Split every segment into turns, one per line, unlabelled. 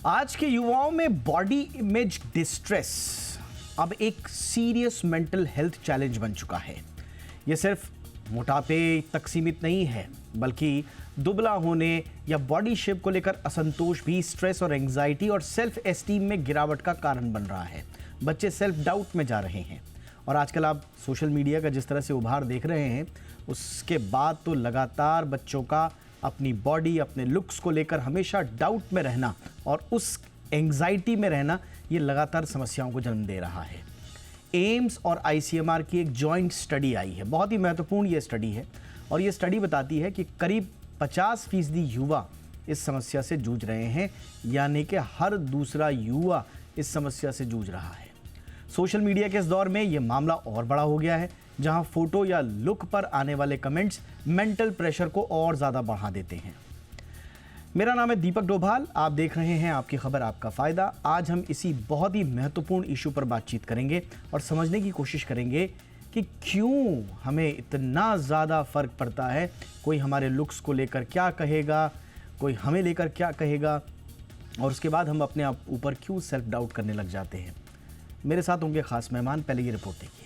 आज के युवाओं में बॉडी इमेज डिस्ट्रेस अब एक सीरियस मेंटल हेल्थ चैलेंज बन चुका है। यह सिर्फ मोटापे तक सीमित नहीं है, बल्कि दुबला होने या बॉडी शेप को लेकर असंतोष भी स्ट्रेस और एंजाइटी और सेल्फ एस्टीम में गिरावट का कारण बन रहा है। बच्चे सेल्फ डाउट में जा रहे हैं और आजकल आप सोशल मीडिया का जिस तरह से उभार देख रहे हैं, उसके बाद तो लगातार बच्चों का अपनी बॉडी, अपने लुक्स को लेकर हमेशा डाउट में रहना और उस एंग्जाइटी में रहना, ये लगातार समस्याओं को जन्म दे रहा है। एम्स और आईसीएमआर की एक जॉइंट स्टडी आई है। बहुत ही महत्वपूर्ण ये स्टडी है और ये स्टडी बताती है कि करीब 50% युवा इस समस्या से जूझ रहे हैं, यानी कि हर दूसरा युवा इस समस्या से जूझ रहा है। सोशल मीडिया के इस दौर में ये मामला और बड़ा हो गया है, जहां फोटो या लुक पर आने वाले कमेंट्स मेंटल प्रेशर को और ज़्यादा बढ़ा देते हैं। मेरा नाम है दीपक डोभाल, आप देख रहे हैं आपकी खबर आपका फ़ायदा। आज हम इसी बहुत ही महत्वपूर्ण इशू पर बातचीत करेंगे और समझने की कोशिश करेंगे कि क्यों हमें इतना ज़्यादा फ़र्क पड़ता है। कोई हमारे लुक्स को लेकर क्या कहेगा, कोई हमें लेकर क्या कहेगा, और उसके बाद हम अपने आप ऊपर क्यों सेल्फ डाउट करने लग जाते हैं। मेरे साथ होंगे खास मेहमान। पहले ये रिपोर्ट देखिए।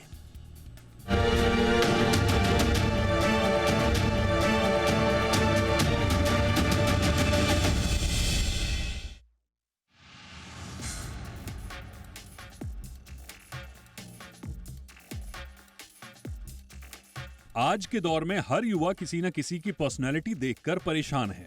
आज के दौर में हर युवा किसी न किसी की पर्सनैलिटी देखकर परेशान है।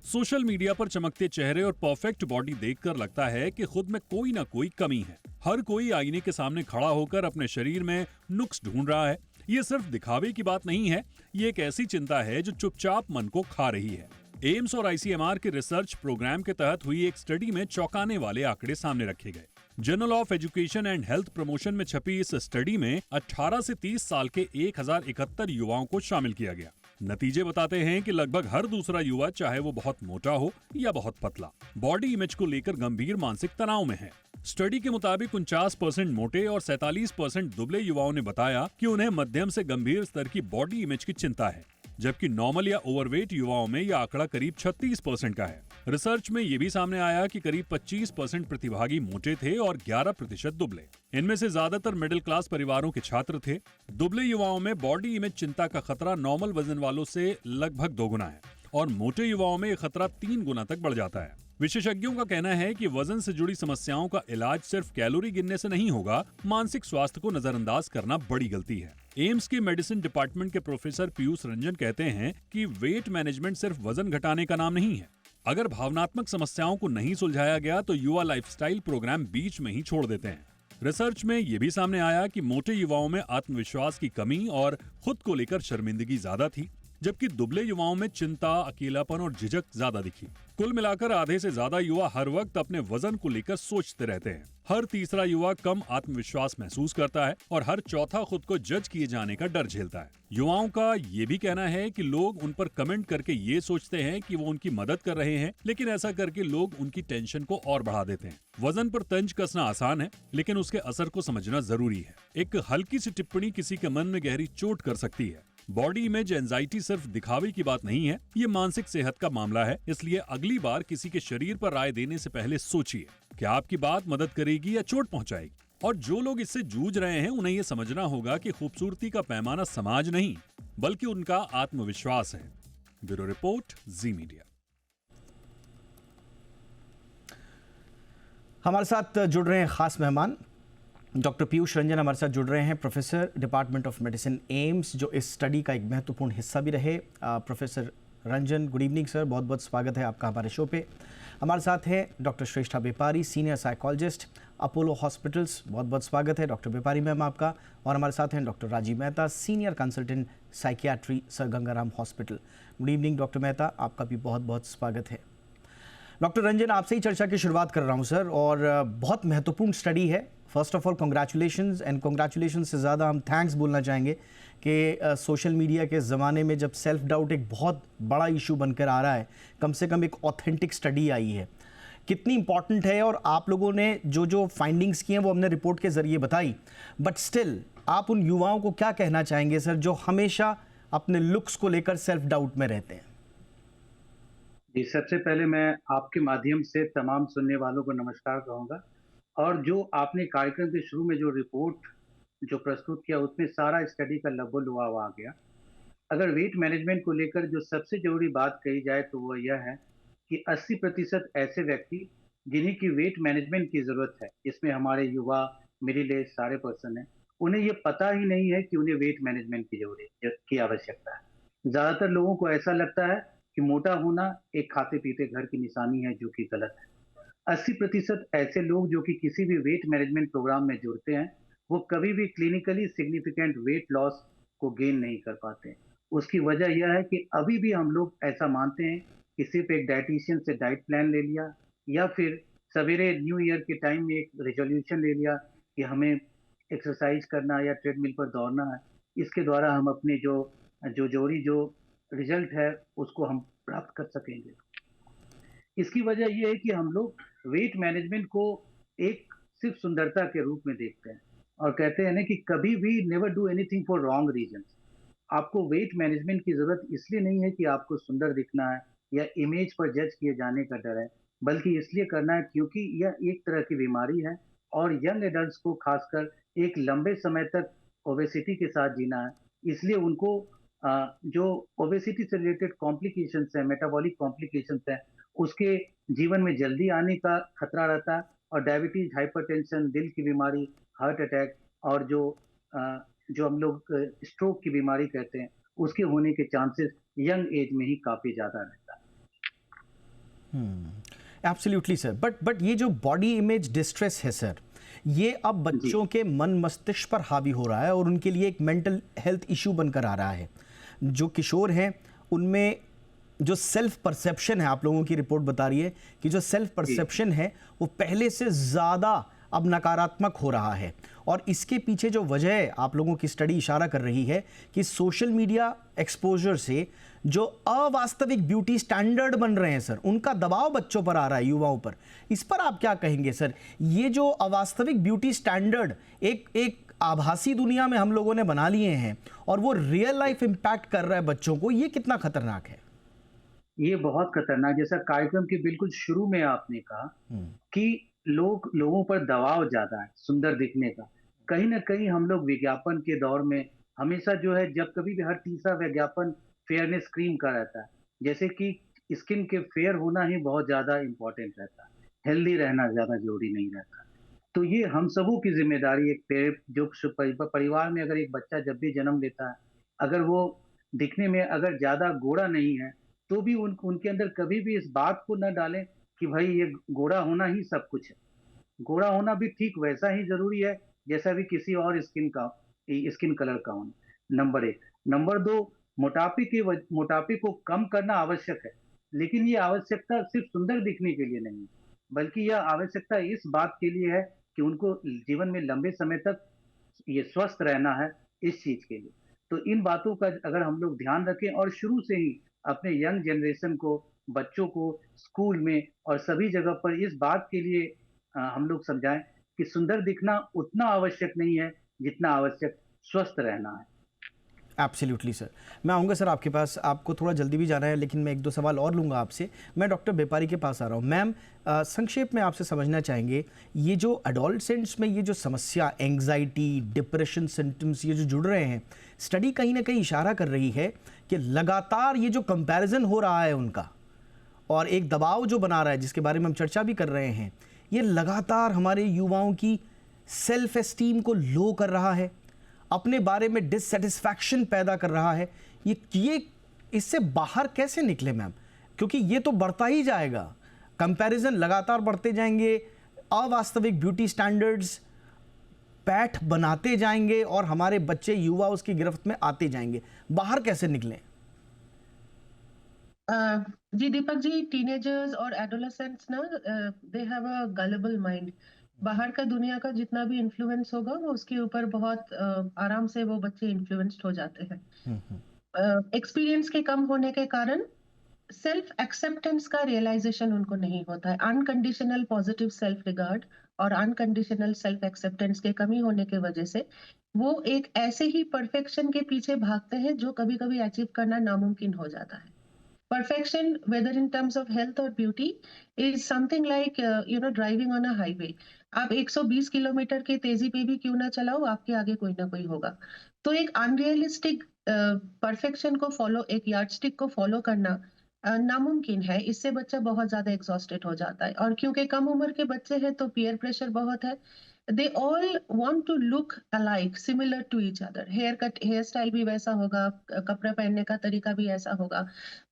सोशल मीडिया पर चमकते चेहरे और परफेक्ट बॉडी देखकर लगता है कि खुद में कोई ना कोई कमी है। हर कोई आईने के सामने खड़ा होकर अपने शरीर में नुक्स ढूंढ रहा है। ये सिर्फ दिखावे की बात नहीं है, ये एक ऐसी चिंता है जो चुपचाप मन को खा रही है। एम्स और आईसीएमआर के रिसर्च प्रोग्राम के तहत हुई एक स्टडी में चौंकाने वाले आंकड़े सामने रखे गए। Journal of education and health promotion में छपी इस स्टडी में 18 से 30 साल के 1071 युवाओं को शामिल किया गया। नतीजे बताते हैं कि लगभग हर दूसरा युवा, चाहे वो बहुत मोटा हो या बहुत पतला, बॉडी इमेज को लेकर गंभीर मानसिक तनाव में है। स्टडी के मुताबिक 49% मोटे और 47% दुबले युवाओं ने बताया कि उन्हें मध्यम से गंभीर स्तर की बॉडी इमेज की चिंता है, जबकि नॉर्मल या ओवरवेट युवाओं में यह आंकड़ा करीब 36% का है। रिसर्च में यह भी सामने आया कि करीब 25% प्रतिभागी मोटे थे और 11% दुबले। इनमें से ज्यादातर मिडिल क्लास परिवारों के छात्र थे। दुबले युवाओं में बॉडी इमेज चिंता का खतरा नॉर्मल वजन वालों से लगभग 2 गुना है और मोटे युवाओं में यह खतरा 3 गुना तक बढ़ जाता है। विशेषज्ञों का कहना है कि वजन से जुड़ी समस्याओं का इलाज सिर्फ कैलोरी गिनने से नहीं होगा, मानसिक स्वास्थ्य को नजरअंदाज करना बड़ी गलती है। एम्स के मेडिसिन डिपार्टमेंट के प्रोफेसर पीयूष रंजन कहते हैं कि वेट मैनेजमेंट सिर्फ वजन घटाने का नाम नहीं है। अगर भावनात्मक समस्याओं को नहीं सुलझाया गया तो युवा लाइफस्टाइल प्रोग्राम बीच में ही छोड़ देते हैं। रिसर्च में यह भी सामने आया कि मोटे युवाओं में आत्मविश्वास की कमी और खुद को लेकर शर्मिंदगी ज्यादा थी, जबकि दुबले युवाओं में चिंता, अकेलापन और झिझक ज्यादा दिखी। कुल मिलाकर आधे से ज्यादा युवा हर वक्त अपने वजन को लेकर सोचते रहते हैं। हर तीसरा युवा कम आत्मविश्वास महसूस करता है और हर चौथा खुद को जज किए जाने का डर झेलता है। युवाओं का ये भी कहना है कि लोग उन पर कमेंट करके ये सोचते हैं कि वो उनकी मदद कर रहे हैं, लेकिन ऐसा करके लोग उनकी टेंशन को और बढ़ा देते हैं। वजन पर तंज कसना आसान है, लेकिन उसके असर को समझना जरूरी है। एक हल्की सी टिप्पणी किसी के मन में गहरी चोट कर सकती है। बॉडी इमेज एंजाइटी सिर्फ दिखावे की बात नहीं है, ये मानसिक सेहत का मामला है। इसलिए अगली बार किसी के शरीर पर राय देने से पहले सोचिए कि आपकी बात मदद करेगी या चोट पहुंचाएगी। और जो लोग इससे जूझ रहे हैं, उन्हें यह समझना होगा कि खूबसूरती का पैमाना समाज नहीं, बल्कि उनका आत्मविश्वास है। ब्यूरो रिपोर्ट, जी मीडिया।
हमारे साथ जुड़ रहे हैं खास मेहमान। डॉक्टर पीयूष रंजन हमारे साथ जुड़ रहे हैं, professor department of medicine AIIMS, जो इस स्टडी का एक महत्वपूर्ण हिस्सा भी रहे। Professor Ranjan, good evening sir, बहुत बहुत स्वागत है आपका हमारे शो पे। हमारे साथ हैं डॉक्टर श्रेष्ठा बेपारी, सीनियर साइकोलॉजिस्ट, अपोलो हॉस्पिटल्स, बहुत बहुत स्वागत है डॉक्टर बेपारी मैम आपका। और हमारे साथ हैं doctor Rajeev Mehta, senior consultant psychiatry, sir Gangaram hospital. Good evening doctor Mehta, आपका भी बहुत बहुत स्वागत है। डॉक्टर रंजन, आपसे ही चर्चा की शुरुआत कर रहा हूँ सर, और बहुत महत्वपूर्ण स्टडी है। First of all congratulations, and congratulation से ज़्यादा हम थैंक्स बोलना चाहेंगे कि सोशल मीडिया के ज़माने में जब सेल्फ डाउट एक बहुत बड़ा इशू बनकर आ रहा है, कम से कम एक ऑथेंटिक स्टडी आई है। कितनी इंपॉर्टेंट है, और आप लोगों ने जो जो फाइंडिंग्स की हैं वो हमने रिपोर्ट के ज़रिए बताई, बट स्टिल आप उन युवाओं को क्या कहना चाहेंगे सर, जो हमेशा अपने लुक्स को लेकर सेल्फ डाउट में रहते हैं?
जी, सबसे पहले मैं आपके माध्यम से तमाम सुनने वालों को नमस्कार कहूँगा और जो आपने कार्यक्रम के शुरू में जो रिपोर्ट जो प्रस्तुत किया, उसमें सारा स्टडी का लबो-लुआब आ गया। अगर वेट मैनेजमेंट को लेकर जो सबसे ज़रूरी बात कही जाए, तो वो यह है कि 80% ऐसे व्यक्ति जिन्हीं की वेट मैनेजमेंट की ज़रूरत है, इसमें हमारे युवा, मिडिल एज सारे पर्सन हैं, उन्हें ये पता ही नहीं है कि उन्हें वेट मैनेजमेंट की की आवश्यकता है। ज़्यादातर लोगों को ऐसा लगता है कि मोटा होना एक खाते-पीते घर की निशानी है, जो कि गलत है। 80% ऐसे लोग जो कि किसी भी वेट मैनेजमेंट प्रोग्राम में जुड़ते हैं, वो कभी भी क्लिनिकली सिग्निफिकेंट वेट लॉस को गेन नहीं कर पाते हैं। उसकी वजह यह है कि अभी भी हम लोग ऐसा मानते हैं कि सिर्फ़ एक डायटीशियन से डाइट प्लान ले लिया या फिर सवेरे न्यू ईयर के टाइम में एक रेज़ोल्यूशन ले लिया कि हमें एक्सरसाइज़ करना है या ट्रेडमिल पर दौड़ना है। इसके द्वारा हम अपने जो ज़रूरी जो रिज़ल्ट है, उसको हम प्राप्त कर सकेंगे। इसकी वजह ये है कि हम लोग वेट मैनेजमेंट को एक सिर्फ सुंदरता के रूप में देखते हैं और कहते हैं ना कि कभी भी never do anything for wrong reasons. आपको वेट मैनेजमेंट की ज़रूरत इसलिए नहीं है कि आपको सुंदर दिखना है या इमेज पर जज किए जाने का डर है, बल्कि इसलिए करना है क्योंकि यह एक तरह की बीमारी है और यंग एडल्ट्स को खासकर एक लंबे समय तक ओबेसिटी के साथ जीना है। इसलिए उनको जो ओबेसिटी से रिलेटेड कॉम्प्लिकेशंस हैं, मेटाबॉलिक कॉम्प्लिकेशंस हैं, उसके जीवन में जल्दी आने का खतरा रहता है और डायबिटीज़, हाइपरटेंशन, दिल की बीमारी, हार्ट अटैक और जो हम लोग स्ट्रोक की बीमारी कहते हैं, उसके होने के चांसेस यंग एज में ही काफ़ी ज़्यादा रहता है।
एब्सोल्युटली सर, बट ये जो बॉडी इमेज डिस्ट्रेस है सर, ये अब
जी,
बच्चों के मन मस्तिष्क पर हावी हो रहा है और उनके लिए एक मेंटल हेल्थ इशू बनकर आ रहा है। जो किशोर हैं उनमें जो सेल्फ परसेप्शन है, आप लोगों की रिपोर्ट बता रही है कि जो सेल्फ
जी,
परसेप्शन है वो पहले से ज़्यादा अब नकारात्मक हो रहा है। और इसके पीछे जो वजह है, आप लोगों की स्टडी इशारा कर रही है कि सोशल मीडिया एक्सपोजर से जो अवास्तविक ब्यूटी स्टैंडर्ड बन रहे हैं सर, उनका दबाव बच्चों पर आ रहा है, युवाओं पर। इस पर आप क्या कहेंगे सर? ये जो अवास्तविक ब्यूटी स्टैंडर्ड एक एक आभासी दुनिया में हम लोगों ने बना लिए हैं और वो रियल लाइफ इम्पैक्ट कर रहा है बच्चों को, ये कितना खतरनाक है?
ये बहुत खतरनाक, जैसा कार्यक्रम के बिल्कुल शुरू में आपने कहा कि लोगों पर दबाव ज़्यादा है, सुंदर दिखने का। कहीं न कहीं हम लोग विज्ञापन के दौर में हमेशा जो है जब कभी भी हर तीसरा विज्ञापन फेयरनेस क्रीम का रहता है। जैसे कि स्किन के फेयर होना ही बहुत ज़्यादा इम्पोर्टेंट रहता है। हेल्दी रहना ज़्यादा ज़रूरी नहीं रहता। तो ये हम सबों की ज़िम्मेदारी एक जो परिवार में अगर एक बच्चा जब भी जन्म लेता है, अगर वो दिखने में अगर ज़्यादा गोरा नहीं है, तो भी उनके अंदर कभी भी इस बात को ना डालें कि भाई ये गोरा होना ही सब कुछ है। गोरा होना भी ठीक वैसा ही ज़रूरी है, जैसा भी किसी और स्किन कलर का होना, नंबर 1। नंबर 2, मोटापे को कम करना आवश्यक है, लेकिन ये आवश्यकता सिर्फ़ सुंदर दिखने के लिए नहीं है, बल्कि यह आवश्यकता इस बात के लिए है कि उनको जीवन में लंबे समय तक ये स्वस्थ रहना है, इस चीज़ के लिए। तो इन बातों का अगर हम लोग ध्यान रखें और शुरू से ही अपने यंग जनरेशन को, बच्चों को स्कूल में और सभी जगह पर इस बात के लिए हम लोग समझाएँ कि सुंदर दिखना उतना आवश्यक नहीं है, जितना आवश्यक स्वस्थ रहना है।
Absolutely sir. मैं आऊँगा सर आपके पास, आपको थोड़ा जल्दी भी जाना है लेकिन मैं एक दो सवाल और लूँगा आपसे। मैं डॉक्टर बेपारी के पास आ रहा हूँ। मैम, संक्षेप में आपसे समझना चाहेंगे, ये जो एडोलसेंट्स में ये जो समस्या, एंग्जाइटी, डिप्रेशन सिम्टम्स ये जो जुड़ रहे हैं, स्टडी कहीं ना कहीं इशारा कर रही है कि लगातार ये जो कंपैरिजन हो रहा है उनका और एक दबाव जो बना रहा है, जिसके बारे में हम चर्चा भी कर रहे हैं, ये लगातार हमारे युवाओं की सेल्फ एस्टीम को लो कर रहा है, अपने बारे में डिससेटिस्फैक्शन पैदा कर रहा है। ये इससे बाहर कैसे निकले मैम? क्योंकि ये तो बढ़ता ही जाएगा, कंपैरिजन लगातार बढ़ते जाएंगे, अवास्तविक ब्यूटी स्टैंडर्ड्स पैठ बनाते जाएंगे और हमारे बच्चे युवा उसकी गिरफ्त में आते जाएंगे। बाहर कैसे निकलें?
जी दीपक जी, टीनेजर्स और एडोलेसेंट्स ना, दे हैव अ गलेबल माइंड। बाहर का दुनिया का जितना भी इन्फ्लुएंस होगा वो उसके ऊपर बहुत आराम से वो बच्चे इन्फ्लुएंस्ड हो जाते हैं। एक्सपीरियंस के कम होने के कारण सेल्फ एक्सेप्टेंस का रियलाइजेशन उनको नहीं होता है। अनकंडीशनल पॉजिटिव सेल्फ रिगार्ड और अनकंडीशनल सेल्फ एक्सेप्टेंस के कमी होने के वजह से वो एक ऐसे ही परफेक्शन के पीछे भागते हैं जो कभी कभी अचीव करना नामुमकिन हो जाता है। Perfection, whether in terms of health or beauty, is something like driving on a highway. आप 120 किलोमीटर की तेजी पे भी क्यों ना चलाओ, आपके आगे कोई ना कोई होगा। तो एक अनरियलिस्टिक परफेक्शन को फॉलो, एक यार्डस्टिक को फॉलो करना नामुमकिन है। इससे बच्चा बहुत ज्यादा एग्जॉस्टेड हो जाता है, और क्योंकि कम उम्र के बच्चे हैं तो पीयर प्रेशर बहुत है। They all want to look alike, similar to each other. Hair style भी वैसा होगा, कपड़े पहनने का तरीका भी ऐसा होगा,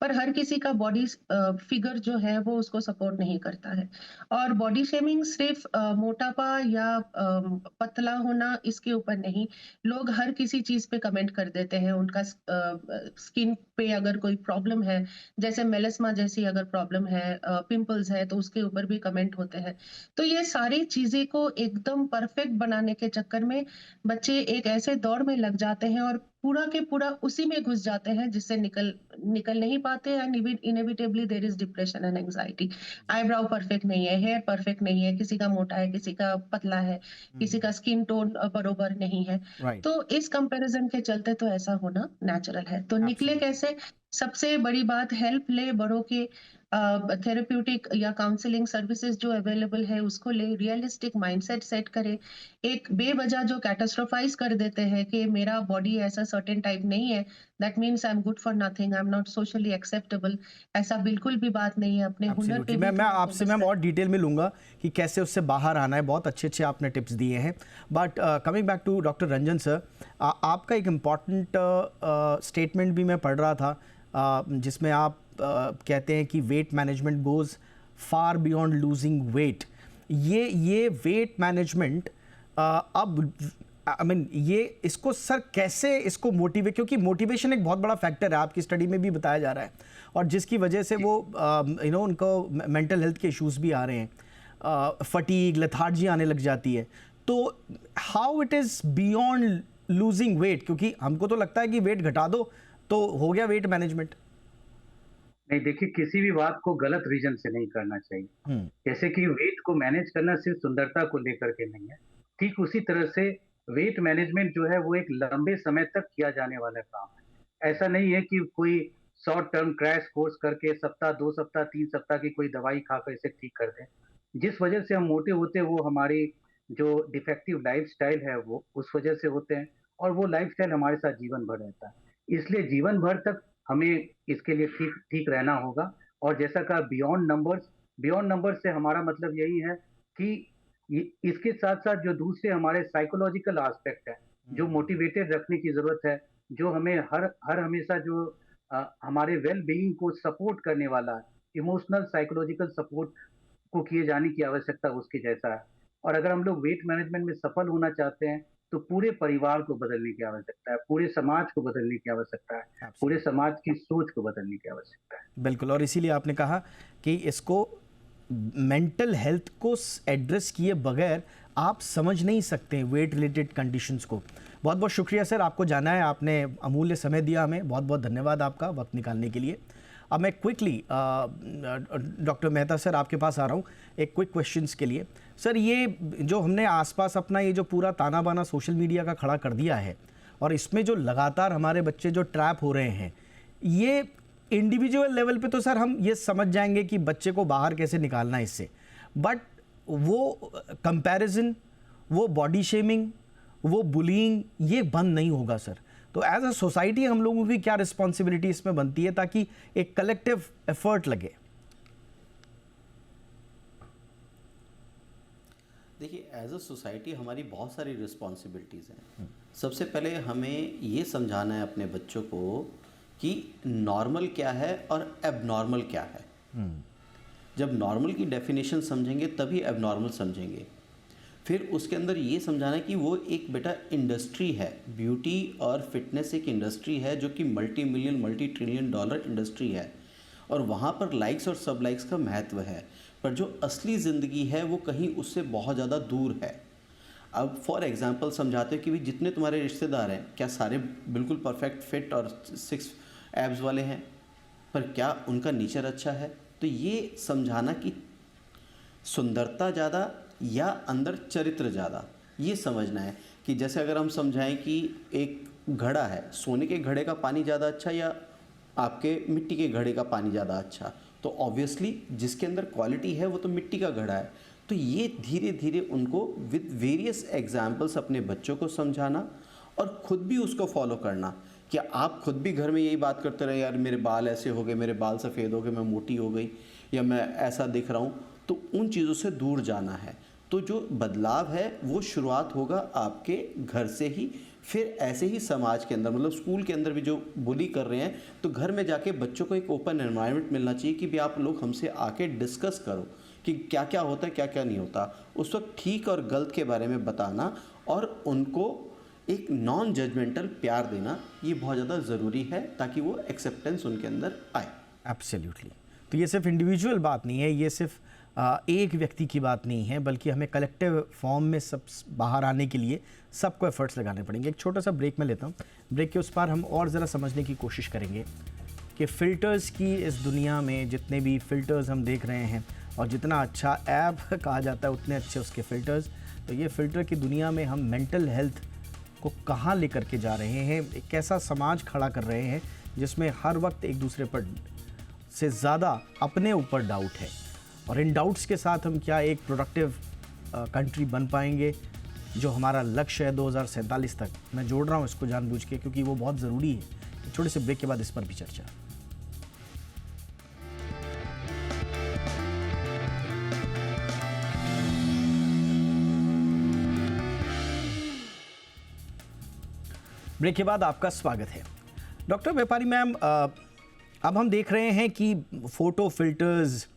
पर हर किसी का बॉडी फिगर जो है वो उसको सपोर्ट नहीं करता है। और बॉडी शेमिंग सिर्फ मोटापा या पतला होना इसके ऊपर नहीं, लोग हर किसी चीज पे कमेंट कर देते हैं। उनका स्किन पे अगर कोई प्रॉब्लम है, जैसे मेलेस्मा जैसी अगर प्रॉब्लम है, पिंपल्स है, तो उसके ऊपर भी कमेंट होते हैं। तो ये सारी चीजें को एकदम परफेक्ट बनाने के चक्कर में बच्चे एक ऐसे दौड़ में लग जाते हैं और पूरा के पूरा उसी में घुस जाते हैं, जिससे निकल नहीं पाते। And inevitably there is depression and anxiety. Eyebrow perfect नहीं है, हेयर परफेक्ट नहीं है, किसी का मोटा है, किसी का पतला है, किसी का स्किन टोन बरोबर नहीं है।
राइट।
तो इस कंपैरिजन के चलते तो ऐसा होना नेचुरल है। तो निकले
Absolutely.
कैसे? सबसे बड़ी बात, हेल्प ले, बड़ों के थेरेप्यूटिक या काउंसलिंग सर्विसेज जो अवेलेबल है उसको ले, रियलिस्टिक माइंडसेट सेट करे। एक बेवजह जो कैटास्ट्रोफाइज कर देते हैं कि मेरा बॉडी ऐसा सर्टेन टाइप नहीं है, that means I am good for nothing, I am not socially acceptable, ऐसा बिल्कुल भी बात नहीं है। अपने हुनर पे
एब्सोल्युटली।
भी
मैं
थोड़ा
आपसे
फोकस
मैम
करें।
और डिटेल में लूँगा कि कैसे उससे बाहर आना है। बहुत अच्छे अच्छे आपने टिप्स दिए हैं। But coming back to doctor Ranjan sir, आपका एक इम्पॉर्टेंट स्टेटमेंट भी मैं पढ़ रहा था, जिसमें आप कहते हैं कि weight management goes far beyond losing weight. ये वेट मैनेजमेंट अब आई मीन ये इसको सर कैसे इसको मोटिवेट, क्योंकि मोटिवेशन एक बहुत बड़ा फैक्टर है, आपकी स्टडी में भी बताया जा रहा है, और जिसकी वजह से वो उनको मेंटल हेल्थ के इश्यूज भी आ रहे हैं, फटीग, लेथार्जी आने लग जाती है। तो how it is beyond losing weight, क्योंकि हमको तो लगता है कि वेट घटा दो तो हो गया वेट मैनेजमेंट।
नहीं, देखिए, किसी भी बात को गलत रीजन से नहीं करना चाहिए। जैसे कि वेट को मैनेज करना सिर्फ सुंदरता को लेकर के नहीं है, ठीक उसी तरह से वेट मैनेजमेंट जो है वो एक लंबे समय तक किया जाने वाला काम है। ऐसा नहीं है कि कोई शॉर्ट टर्म क्रैश कोर्स करके सप्ताह, 2 सप्ताह, 3 सप्ताह की कोई दवाई खाकर इसे ठीक कर दें। जिस वजह से हम मोटे होते हैं वो हमारी जो डिफेक्टिव लाइफस्टाइल है वो उस वजह से होते हैं, और वो लाइफस्टाइल हमारे साथ जीवन भर रहता है। इसलिए जीवन भर तक हमें इसके लिए ठीक ठीक रहना होगा। और जैसा कहा, बियॉन्ड नंबर्स से हमारा मतलब यही है कि इसके साथ साथ जो दूसरे हमारे साइकोलॉजिकल एस्पेक्ट है, जो मोटिवेटेड रखने की जरूरत है, जो हमें हर हमेशा जो हमारे वेल बीइंग को सपोर्ट करने वाला इमोशनल साइकोलॉजिकल सपोर्ट को किए जाने की आवश्यकता उसके जैसा है। और अगर हम लोग वेट मैनेजमेंट में सफल होना चाहते हैं तो पूरे परिवार को बदलने की आवश्यकता है, पूरे समाज को बदलने की आवश्यकता है, पूरे समाज की सोच को बदलने की आवश्यकता है।
बिल्कुल, और इसीलिए आपने कहा कि इसको मेंटल हेल्थ को एड्रेस किए बगैर आप समझ नहीं सकते वेट रिलेटेड कंडीशंस को। बहुत बहुत शुक्रिया सर, आपको जाना है, आपने अमूल्य समय दिया हमें, बहुत बहुत धन्यवाद आपका वक्त निकालने के लिए। अब मैं क्विकली डॉक्टर मेहता सर आपके पास आ रहा हूँ एक क्विक क्वेश्चंस के लिए। सर, ये जो हमने आसपास अपना ये जो पूरा ताना बाना सोशल मीडिया का खड़ा कर दिया है, और इसमें जो लगातार हमारे बच्चे जो ट्रैप हो रहे हैं, ये इंडिविजुअल लेवल पे तो सर हम ये समझ जाएंगे कि बच्चे को बाहर कैसे निकालना है इससे, बट वो कंपैरिजन, वो बॉडी शेमिंग, वो बुलिंग, ये बंद नहीं होगा सर। तो एज अ सोसाइटी हम लोगों की क्या रिस्पॉन्सिबिलिटी इसमें बनती है ताकि एक कलेक्टिव एफर्ट लगे?
देखिए, एज अ सोसाइटी हमारी बहुत सारी रिस्पॉन्सिबिलिटीज़ हैं। सबसे पहले हमें ये समझाना है अपने बच्चों को कि नॉर्मल क्या है और एबनॉर्मल क्या है। जब नॉर्मल की डेफिनेशन समझेंगे तभी एबनॉर्मल समझेंगे। फिर उसके अंदर ये समझाना है कि वो एक बेटा इंडस्ट्री है, ब्यूटी और फिटनेस एक इंडस्ट्री है जो कि multi million multi trillion dollar industry है, और वहाँ पर लाइक्स और सब लाइक्स का महत्व है, पर जो असली ज़िंदगी है वो कहीं उससे बहुत ज़्यादा दूर है। अब फॉर एग्जांपल समझाते हो कि भी जितने तुम्हारे रिश्तेदार हैं क्या सारे बिल्कुल परफेक्ट फिट और 6 एब्स वाले हैं, पर क्या उनका नेचर अच्छा है? तो ये समझाना कि सुंदरता ज़्यादा या अंदर चरित्र ज़्यादा, ये समझना है। कि जैसे अगर हम समझाएं कि एक घड़ा है, सोने के घड़े का पानी ज़्यादा अच्छा या आपके मिट्टी के घड़े का पानी ज़्यादा अच्छा। तो ऑब्वियसली जिसके अंदर क्वालिटी है वो तो मिट्टी का घड़ा है। तो ये धीरे धीरे उनको विद वेरियस एग्जाम्पल्स अपने बच्चों को समझाना और ख़ुद भी उसको फॉलो करना। क्या आप खुद भी घर में यही बात करते रहे, यार मेरे बाल ऐसे हो गए, मेरे बाल सफ़ेद हो गए, मैं मोटी हो गई, या मैं ऐसा दिख रहा हूँ, तो उन चीज़ों से दूर जाना है। तो जो बदलाव है वो शुरुआत होगा आपके घर से ही, फिर ऐसे ही समाज के अंदर, मतलब स्कूल के अंदर भी जो बुली कर रहे हैं, तो घर में जाके बच्चों को एक ओपन एनवायरनमेंट मिलना चाहिए कि भी आप लोग हमसे आके डिस्कस करो कि क्या क्या होता है, क्या क्या नहीं होता। उस वक्त ठीक और गलत के बारे में बताना और उनको एक नॉन जजमेंटल प्यार देना, ये बहुत ज़्यादा ज़रूरी है ताकि वो एक्सेप्टेंस उनके अंदर आए।
एब्सोल्युटली। तो ये सिर्फ इंडिविजुअल बात नहीं है, ये सिर्फ एक व्यक्ति की बात नहीं है, बल्कि हमें कलेक्टिव फॉर्म में सब बाहर आने के लिए सबको एफर्ट्स लगाने पड़ेंगे। एक छोटा सा ब्रेक में लेता हूँ। ब्रेक के उस पार हम और ज़रा समझने की कोशिश करेंगे कि फ़िल्टर्स की इस दुनिया में जितने भी फ़िल्टर्स हम देख रहे हैं, और जितना अच्छा ऐप कहा जाता है उतने अच्छे उसके फ़िल्टर्स, तो ये फ़िल्टर की दुनिया में हम मेंटल हेल्थ को कहाँ लेकर के जा रहे हैं, एक कैसा समाज खड़ा कर रहे हैं जिसमें हर वक्त एक दूसरे पर से ज़्यादा अपने ऊपर डाउट है, और इन डाउट्स के साथ हम क्या एक प्रोडक्टिव कंट्री बन पाएंगे, जो हमारा लक्ष्य है 2047 तक। मैं जोड़ रहा हूँ इसको जानबूझ के क्योंकि वो बहुत ज़रूरी है। छोटे से ब्रेक के बाद इस पर भी चर्चा। ब्रेक के बाद आपका स्वागत है। डॉक्टर व्यापारी मैम, अब हम देख रहे हैं कि फ़ोटो फिल्टर्स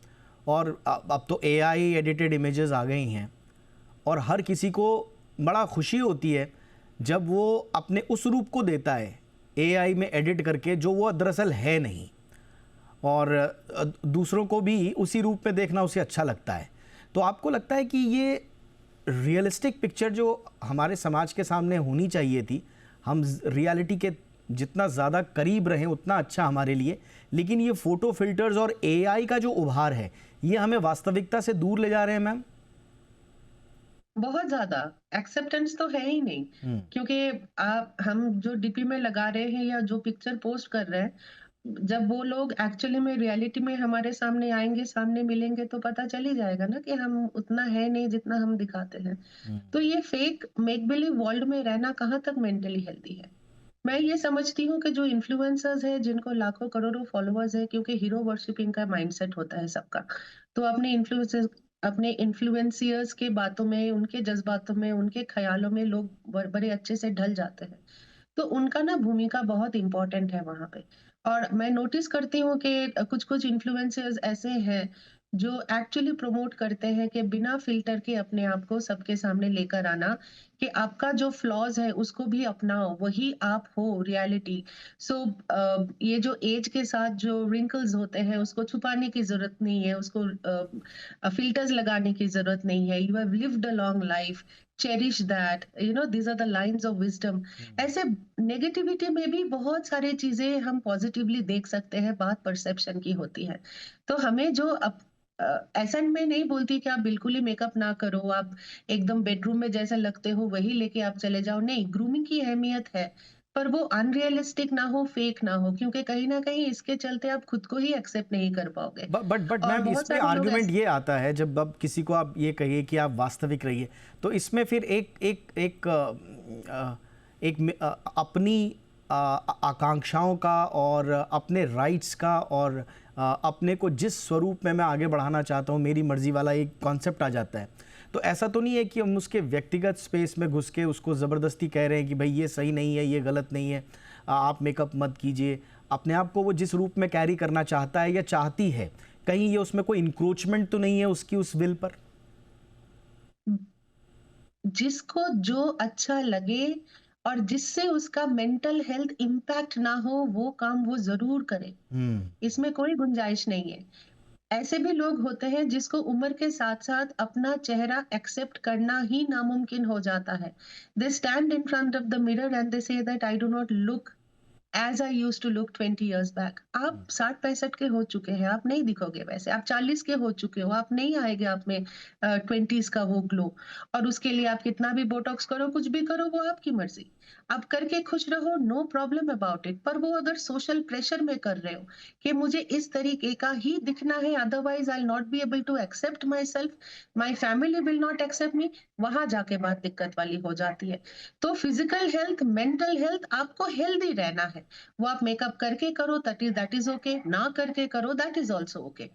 और अब तो एआई एडिटेड इमेजेस आ गई हैं, और हर किसी को बड़ा खुशी होती है जब वो अपने उस रूप को देता है एआई में एडिट करके जो वो दरअसल है नहीं, और दूसरों को भी उसी रूप में देखना उसे अच्छा लगता है। तो आपको लगता है कि ये रियलिस्टिक पिक्चर जो हमारे समाज के सामने होनी चाहिए थी, हम रियलिटी के जितना ज़्यादा करीब रहें उतना अच्छा हमारे लिए, लेकिन ये फ़ोटो फिल्टर्स और एआई का जो उभार है ये हमें वास्तविकता से दूर ले जा रहे हैं मैम?
बहुत ज्यादा एक्सेप्टेंस तो है ही नहीं, क्योंकि हम जो डीपी में लगा रहे हैं या जो पिक्चर पोस्ट कर रहे हैं, जब वो लोग एक्चुअली में रियलिटी में हमारे सामने आएंगे, सामने मिलेंगे, तो पता चल ही जाएगा ना कि हम उतना है नहीं जितना हम दिखाते हैं। तो ये फेक मेक बिलीव वर्ल्ड में रहना कहाँ तक मेंटली हेल्दी है? मैं ये समझती हूँ कि जो इन्फ्लुएंसर्स है, जिनको लाखों करोड़ों फॉलोअर्स है, क्योंकि हीरो वर्शिपिंग का माइंडसेट होता है सबका, तो अपने इन्फ्लुएंसियर्स के बातों में, उनके जज्बातों में, उनके ख्यालों में लोग बड़े अच्छे से ढल जाते हैं। तो उनका ना भूमिका बहुत इम्पोर्टेंट है वहां पे। और मैं नोटिस करती हूँ कि कुछ कुछ इन्फ्लुएंसर्स ऐसे हैं जो एक्चुअली प्रमोट करते हैं कि बिना फिल्टर के अपने आप को सबके सामने लेकर आना, कि आपका जो फ्लॉज है उसको भी अपनाओ, वही आप हो रियलिटी। सो ये जो एज के साथ जो रिंकल्स होते हैं उसको छुपाने की जरूरत नहीं है, उसको फिल्टर्स लगाने की जरूरत नहीं है। You have lived a long life, cherish that, these are the lines of wisdom. ऐसे नेगेटिविटी में भी बहुत सारी चीजें हम पॉजिटिवली देख सकते हैं, बात परसेप्शन की होती है। तो हमें जो ऐसा मैं नहीं बोलती कि आप बिल्कुल ही मेकअप ना करो, आप एकदम बेडरूम में जैसा लगते हो वही लेके आप चले जाओ, नहीं, ग्रूमिंग की अहमियत है, पर वो अनरियलिस्टिक ना हो, फेक ना हो, क्योंकि कहीं ना कहीं इसके चलते आप खुद को ही एक्सेप्ट नहीं कर पाओगे।
बट
और
मैम,
बहुत
इसमें
सारे लोग
आर्गुमेंट ये आता है जब अब किसी को आप ये कहिए कि आप वास्तविक रहिए, तो इसमें फिर अपनी आकांक्षाओं का और अपने राइट्स का और अपने को जिस स्वरूप में मैं आगे बढ़ाना चाहता हूँ, मेरी मर्जी वाला एक कॉन्सेप्ट आ जाता है। तो ऐसा तो नहीं है कि हम उसके व्यक्तिगत स्पेस में घुस के उसको ज़बरदस्ती कह रहे हैं कि भाई ये सही नहीं है, ये गलत नहीं है, आप मेकअप मत कीजिए। अपने आप को वो जिस रूप में कैरी करना चाहता है या चाहती है, कहीं ये उसमें कोई इंक्रोचमेंट तो नहीं है उसकी उस विल पर?
जिसको जो अच्छा लगे और जिससे उसका मेंटल हेल्थ इम्पैक्ट ना हो, वो काम वो जरूर करे, इसमें कोई गुंजाइश नहीं है। ऐसे भी लोग होते हैं जिसको उम्र के साथ साथ अपना चेहरा एक्सेप्ट करना ही नामुमकिन हो जाता है। They stand in front of the mirror and they say that I do not look as I used to look 20 years back. आप 60-65 के हो चुके हैं, आप नहीं दिखोगे वैसे। आप 40 के हो चुके हो, आप नहीं आएगा आप में 20s का वो ग्लो। और उसके लिए आप कितना भी बोटॉक्स करो, कुछ भी करो, वो आपकी मर्जी। आप करके खुश रहो, नो प्रॉब्लम अबाउट इट। पर वो अगर सोशल प्रेशर में कर रहे हो कि मुझे इस तरीके का ही दिखना है, otherwise I not be able to accept my self, my family will not accept me, वहां जाके बात दिक्कत वाली हो जाती है। तो फिजिकल हेल्थ, मेंटल हेल्थ, आपको हेल्दी रहना है। वो आप मेकअप करके करो, दैट इज ओके, ना करके करो, that is also okay.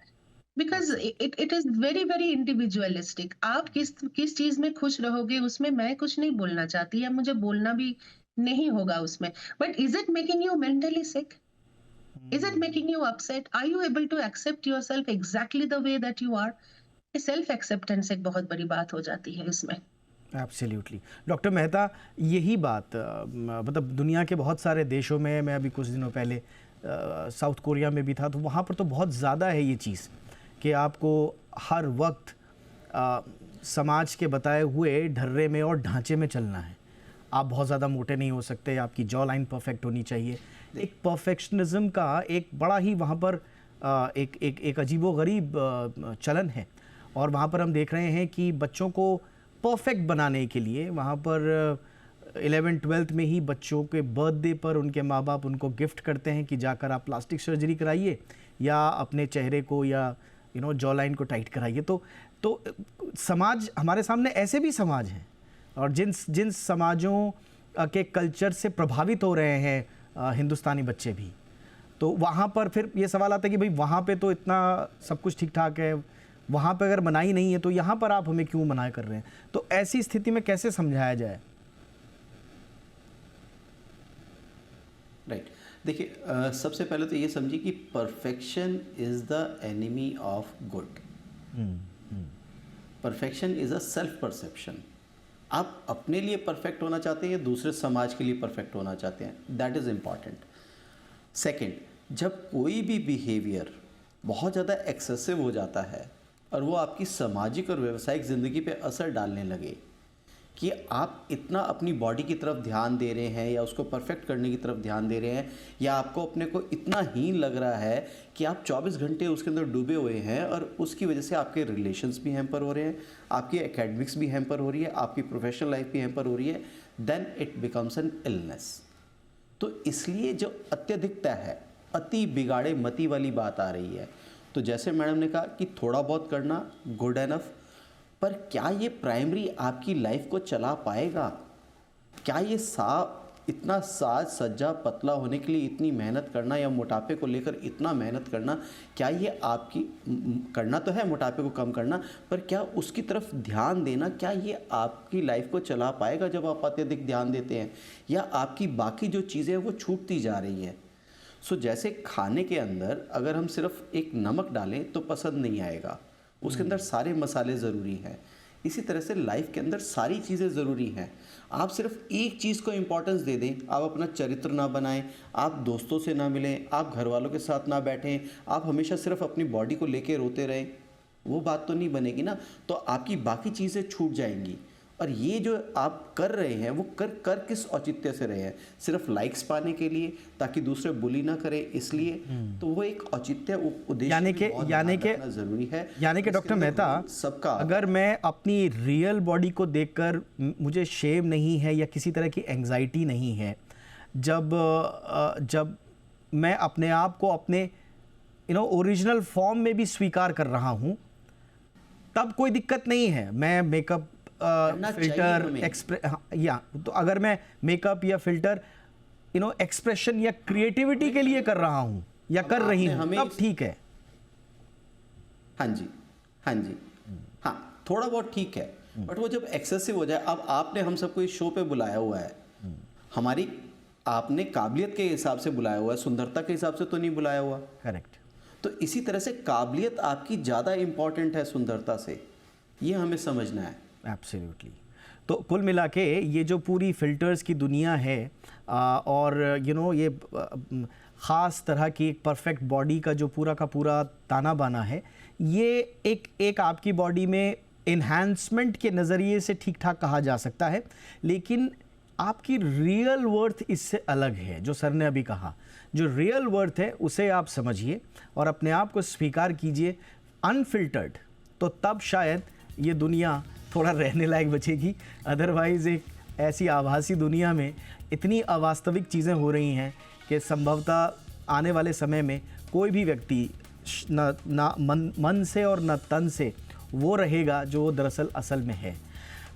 Because it is very very individualistic. आप किस चीज में खुश रहोगे, उसमें मैं कुछ नहीं बोलना चाहती, या मुझे बोलना भी नहीं होगा उसमें। But is it making you mentally sick? Is it making you upset? Are you able to accept yourself exactly the way that you are? Self acceptance एक बहुत बड़ी बात हो जाती है इसमें।
एब्सोल्युटली डॉक्टर मेहता, यही बात मतलब दुनिया के बहुत सारे देशों में, मैं अभी कुछ दिनों पहले साउथ कोरिया में भी था, तो वहाँ पर तो बहुत ज़्यादा है ये चीज़ कि आपको हर वक्त समाज के बताए हुए ढर्रे में और ढांचे में चलना है। आप बहुत ज़्यादा मोटे नहीं हो सकते, आपकी जॉ लाइन परफेक्ट होनी चाहिए। एक परफेक्शनिज्म का एक बड़ा ही वहाँ पर एक अजीबोगरीब चलन है। और वहाँ पर हम देख रहे हैं कि बच्चों को परफेक्ट बनाने के लिए वहाँ पर 11th-12th में ही बच्चों के बर्थडे पर उनके माँ बाप उनको गिफ्ट करते हैं कि जाकर आप प्लास्टिक सर्जरी कराइए या अपने चेहरे को या जॉ लाइन को टाइट कराइए। तो समाज, हमारे सामने ऐसे भी समाज हैं और जिन समाजों के कल्चर से प्रभावित हो रहे हैं हिंदुस्तानी बच्चे भी, तो वहाँ पर फिर ये सवाल आता है कि भाई वहाँ पे तो इतना सब कुछ ठीक ठाक है, वहाँ पे अगर मनाही नहीं है तो यहाँ पर आप हमें क्यों मना कर रहे हैं? तो ऐसी स्थिति में कैसे समझाया जाए?
राइट, देखिए सबसे पहले तो ये समझिए कि perfection is the enemy of good. Perfection is a self perception. आप अपने लिए परफेक्ट होना चाहते हैं या दूसरे समाज के लिए परफेक्ट होना चाहते हैं, दैट इज इम्पॉर्टेंट। सेकेंड, जब कोई भी बिहेवियर बहुत ज़्यादा एक्सेसिव हो जाता है और वो आपकी सामाजिक और व्यावसायिक ज़िंदगी पे असर डालने लगे कि आप इतना अपनी बॉडी की तरफ ध्यान दे रहे हैं या उसको परफेक्ट करने की तरफ ध्यान दे रहे हैं, या आपको अपने को इतना हीन लग रहा है कि आप 24 घंटे उसके अंदर डूबे हुए हैं और उसकी वजह से आपके रिलेशंस भी हैम्पर हो रहे हैं, आपकी एकेडमिक्स भी हैम्पर हो रही है, आपकी प्रोफेशनल लाइफ भी हैम्पर हो रही है, then it becomes an illness. तो इसलिए जो अत्यधिकता है, अति बिगाड़े मति वाली बात आ रही है। तो जैसे मैडम ने कहा कि थोड़ा बहुत करना गुड एनफ, पर क्या ये प्राइमरी आपकी लाइफ को चला पाएगा? क्या ये इतना साज सज्जा पतला होने के लिए इतनी मेहनत करना या मोटापे को लेकर इतना मेहनत करना, क्या ये आपकी करना तो है मोटापे को कम करना, पर क्या उसकी तरफ ध्यान देना, क्या ये आपकी लाइफ को चला पाएगा जब आप अत्यधिक ध्यान देते हैं, या आपकी बाकी जो चीज़ें हैं वो छूटती जा रही है? सो जैसे खाने के अंदर अगर हम सिर्फ एक नमक डालें तो पसंद नहीं आएगा, उसके अंदर सारे मसाले ज़रूरी हैं। इसी तरह से लाइफ के अंदर सारी चीज़ें ज़रूरी हैं। आप सिर्फ एक चीज़ को इम्पोर्टेंस दे दें, आप अपना चरित्र ना बनाएं, आप दोस्तों से ना मिलें, आप घर वालों के साथ ना बैठें, आप हमेशा सिर्फ अपनी बॉडी को लेके रोते रहें, वो बात तो नहीं बनेगी ना। तो आपकी बाकी चीज़ें छूट जाएंगी। और ये जो आप कर रहे हैं वो कर किस औचित्य से रहे हैं? सिर्फ लाइक्स पाने के लिए, ताकि दूसरे बुली ना करें इसलिए? तो वो एक औचित्य उद्देश्य
यानी के
जरूरी है।
यानी कि डॉक्टर मेहता, सबका अगर मैं अपनी रियल बॉडी को देखकर मुझे शेम नहीं है या किसी तरह की एंग्जाइटी नहीं है, जब मैं अपने आप को अपने ओरिजिनल फॉर्म में भी स्वीकार कर रहा हूँ, तब कोई दिक्कत नहीं है। मैं मेकअप फिल्टर या तो अगर मैं मेकअप या फिल्टर एक्सप्रेशन या क्रिएटिविटी के लिए कर रहा हूं या कर रही हूं, तब ठीक है।
हाँ जी, हाँ जी, हाँ थोड़ा बहुत ठीक है, बट वो जब एक्सेसिव हो जाए। अब आपने हम सबको इस शो पे बुलाया हुआ है, हमारी आपने काबिलियत के हिसाब से बुलाया हुआ है, सुंदरता के हिसाब से तो नहीं बुलाया हुआ।
करेक्ट।
तो इसी तरह से काबिलियत आपकी ज़्यादा इंपॉर्टेंट है सुंदरता से, ये हमें समझना है।
एब्सोल्युटली। तो कुल मिला के ये जो पूरी फ़िल्टर्स की दुनिया है और ये ख़ास तरह की एक परफेक्ट बॉडी का जो पूरा का पूरा ताना बाना है, ये एक आपकी बॉडी में इन्हांसमेंट के नज़रिए से ठीक ठाक कहा जा सकता है, लेकिन आपकी रियल वर्थ इससे अलग है। जो सर ने अभी कहा, जो रियल वर्थ है उसे आप समझिए और अपने आप को स्वीकार कीजिए अनफिल्टर्ड, तो तब शायद ये दुनिया थोड़ा रहने लायक बचेगी। अदरवाइज़ एक ऐसी आभासी दुनिया में इतनी अवास्तविक चीज़ें हो रही हैं कि संभवतः आने वाले समय में कोई भी व्यक्ति ना मन से और न तन से वो रहेगा जो दरअसल असल में है।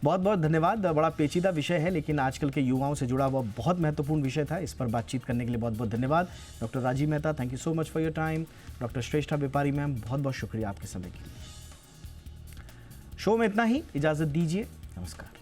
बहुत बहुत धन्यवाद। बड़ा पेचीदा विषय है लेकिन आजकल के युवाओं से जुड़ा हुआ बहुत महत्वपूर्ण विषय था। इस पर बातचीत करने के लिए बहुत बहुत धन्यवाद doctor Rajeev Mehta. Thank you so much for your time. Doctor Shreshtha Bepari ma'am, बहुत बहुत शुक्रिया आपके समय के लिए। शो में इतना ही, इजाज़त दीजिए, नमस्कार।